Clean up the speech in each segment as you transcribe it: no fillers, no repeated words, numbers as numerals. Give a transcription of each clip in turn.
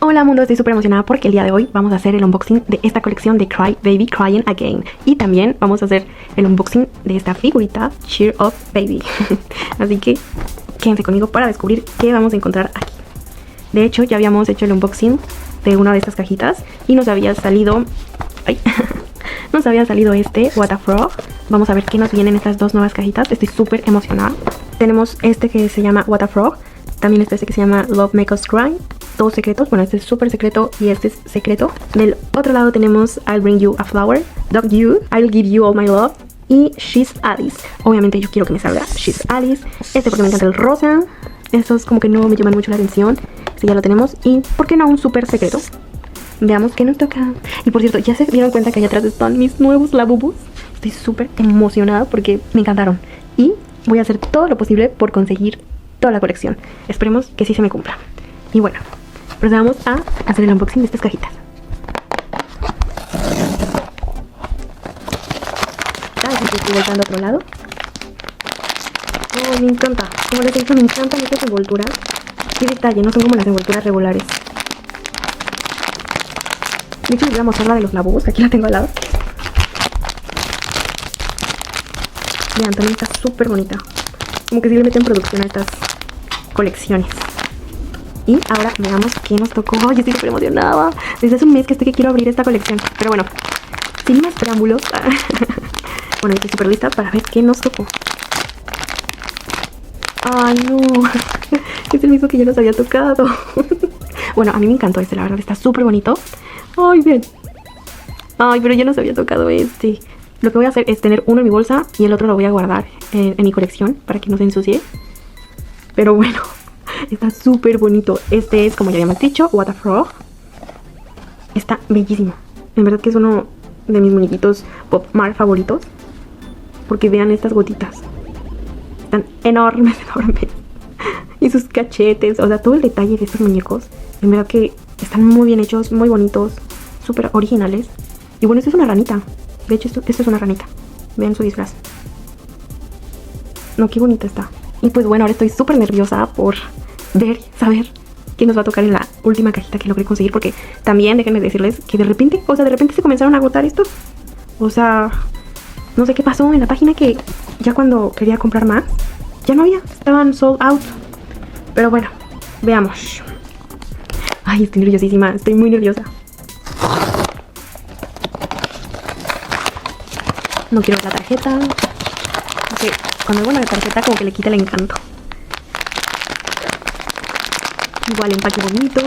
Hola mundo, estoy súper emocionada porque el día de hoy vamos a hacer el unboxing de esta colección de Cry Baby Crying Again. Y también vamos a hacer el unboxing de esta figurita Cheer Up Baby. Así que quédense conmigo para descubrir qué vamos a encontrar aquí. De hecho, ya habíamos hecho el unboxing de una de estas cajitas y nos había salido... ¡Ay! Nos había salido este What a Frog. Vamos a ver qué nos vienen estas dos nuevas cajitas. Estoy súper emocionada. Tenemos este que se llama What a Frog. También este que se llama Love Make Us Cry. Todos secretos, bueno, este es súper secreto y este es secreto. Del otro lado tenemos I'll Bring You a Flower, Dog You, I'll Give You All My Love y She's Alice. Obviamente yo quiero que me salga She's Alice. Este porque me encanta el rosa. Estos como que no me llaman mucho la atención. Este ya lo tenemos. Y ¿por qué no un súper secreto? Veamos qué nos toca. Y por cierto, ya se dieron cuenta que allá atrás están mis nuevos Labubus. Estoy súper emocionada porque me encantaron. Y voy a hacer todo lo posible por conseguir toda la colección. Esperemos que sí se me cumpla. Y bueno, procedamos a hacer el unboxing de estas cajitas. Estoy voltando a otro lado. Oh, me encanta. Como les he dicho, me encantan estas envolturas. Qué detalle, no son como las envolturas regulares. De hecho, les voy a mostrar la de los Labubus, que aquí la tengo al lado. Vean, también está súper bonita. Como que sí le meten producción a estas colecciones. Y ahora veamos qué nos tocó. Yo estoy súper emocionada. Desde hace un mes que estoy que quiero abrir esta colección. Pero bueno, sin más preámbulos. Bueno, estoy súper lista para ver qué nos tocó. Ay, no. Es el mismo que yo nos había tocado. Bueno, a mí me encantó este, la verdad. Está súper bonito. Ay, bien. Ay, pero yo nos había tocado este. Lo que voy a hacer es tener uno en mi bolsa y el otro lo voy a guardar en mi colección para que no se ensucie. Pero bueno, está súper bonito. Este es, como ya habíamos dicho, What a Frog. Está bellísimo. En verdad que es uno de mis muñequitos Pop Mart favoritos. Porque vean estas gotitas. Están enormes, enormes. Y sus cachetes, o sea, todo el detalle de estos muñecos. En verdad que están muy bien hechos, muy bonitos, súper originales. Y bueno, esto es una ranita. De hecho, esto es una ranita. Vean su disfraz. No, qué bonita está. Y pues bueno, ahora estoy súper nerviosa por saber qué nos va a tocar en la última cajita que logré conseguir. Porque también déjenme decirles que de repente se comenzaron a agotar estos. O sea, no sé qué pasó en la página que ya cuando quería comprar más, ya no había. Estaban sold out. Pero bueno, veamos. Ay, estoy nerviosísima. Estoy muy nerviosa. No quiero ver la tarjeta. Porque cuando veo la tarjeta como que le quita el encanto. Igual empaque bonito.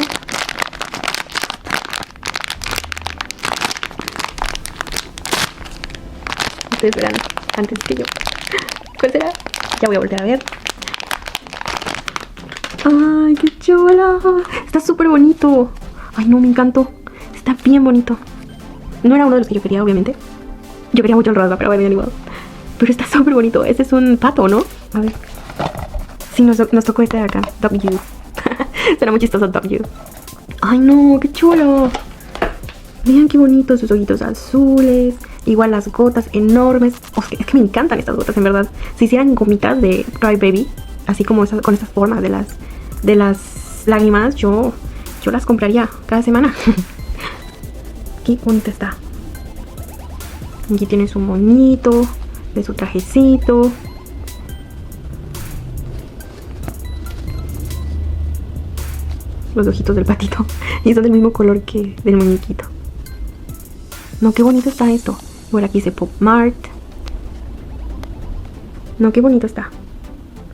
Ustedes verán antes que yo. ¿Cuál será? Ya voy a volver a ver. ¡Ay, qué chula! Está súper bonito. Ay, no, me encantó. Está bien bonito. No era uno de los que yo quería, obviamente. Yo quería mucho el rosa, pero bueno, igual. Pero está súper bonito. Este es un pato, ¿no? A ver. Sí, nos tocó este de acá. Dog You. Será muy chistoso Dog You. Ay, no, qué chulo. Vean qué bonito. Sus ojitos azules. Igual las gotas enormes. Oh, es que me encantan estas gotas, en verdad. Si hicieran gomitas de Cry Baby, así como con estas formas de las lágrimas, yo las compraría cada semana. Qué bonita está. Aquí tiene su monito, de su trajecito. Los ojitos del patito. Y son del mismo color que del muñequito. No, qué bonito está esto. Por aquí dice Pop Mart. No, qué bonito está.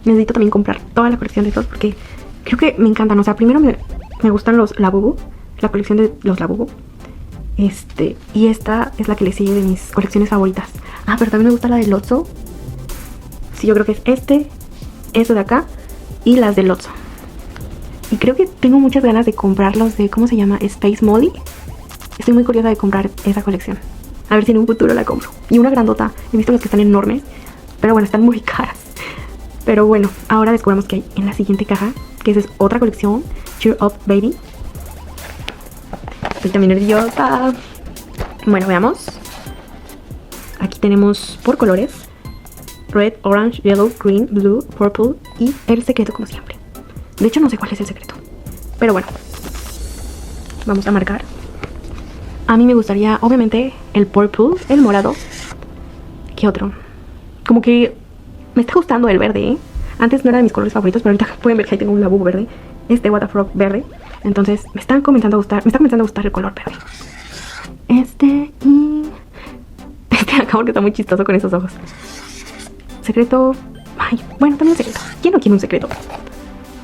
Necesito también comprar toda la colección de estos porque creo que me encantan. O sea, primero me gustan los Labubu. La colección de los Labubu. Y esta es la que le sigue de mis colecciones favoritas. Ah, pero también me gusta la de Lotso. Sí, yo creo que es eso de acá y las de Lotso. Y creo que tengo muchas ganas de comprar los de, ¿cómo se llama? Space Molly. Estoy muy curiosa de comprar esa colección. A ver si en un futuro la compro. Y una grandota. He visto los que están enormes. Pero bueno, están muy caras. Pero bueno, ahora descubramos qué hay en la siguiente caja. Que esa es otra colección. Cheer Up Baby. Estoy también nerviosa. Bueno, veamos. Aquí tenemos por colores: red, orange, yellow, green, blue, purple y el secreto como siempre. De hecho no sé cuál es el secreto, pero bueno. Vamos a marcar. A mí me gustaría, obviamente, el purple, el morado. ¿Qué otro? Como que me está gustando el verde, ¿eh? Antes no era de mis colores favoritos, pero ahorita pueden ver que ahí tengo un Labubu verde. What the Frog verde. Entonces me está comenzando a gustar el color verde. Acá porque está muy chistoso con esos ojos. Secreto. Ay, bueno, también un secreto. ¿Quién no quiere un secreto?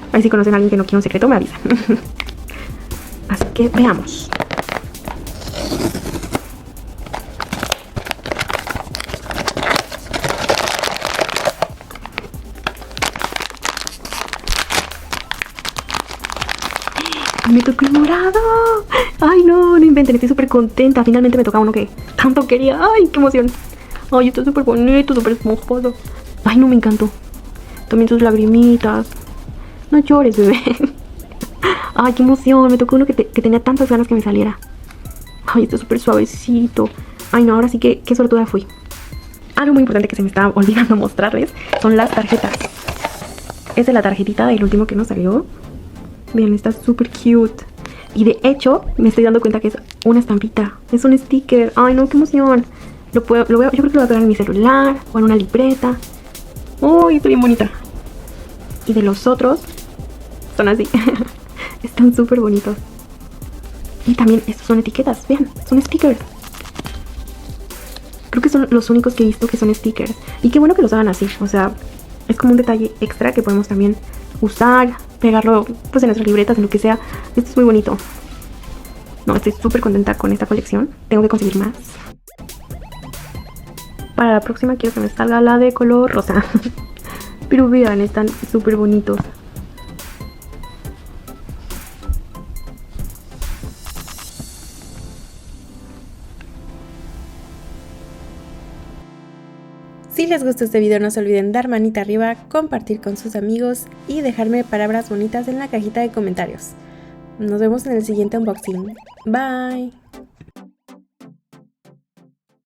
A ver si conocen a alguien que no quiere un secreto, me avisan. Así que veamos. Me tocó el morado. Ay, no inventen, estoy súper contenta. Finalmente me toca uno que tanto quería. Ay, qué emoción. Ay, esto es súper bonito, súper esponjoso. Ay, no, me encantó. También sus lagrimitas. No llores, bebé. Ay, qué emoción. Me tocó uno que tenía tantas ganas que me saliera. Ay, esto es súper suavecito. Ay, no, ahora sí que qué suertuda fui. Algo muy importante que se me está olvidando mostrarles son las tarjetas. Esta es la tarjetita del último que nos salió. Vean, está súper cute. Y de hecho, me estoy dando cuenta que es una estampita. Es un sticker. Ay, no, qué emoción. Yo creo que lo voy a pegar en mi celular o en una libreta. Uy, está bien bonita. Y de los otros, son así. Están súper bonitos. Y también estos son etiquetas. Vean, son stickers. Creo que son los únicos que he visto que son stickers. Y qué bueno que los hagan así. O sea, es como un detalle extra que podemos también usar, pegarlo pues en nuestras libretas, en lo que sea. Esto es muy bonito. No, estoy súper contenta con esta colección. Tengo que conseguir más. Para la próxima quiero que me salga la de color rosa. Pero vean, están súper bonitos. Si les gustó este video no se olviden dar manita arriba, compartir con sus amigos y dejarme palabras bonitas en la cajita de comentarios. Nos vemos en el siguiente unboxing. Bye.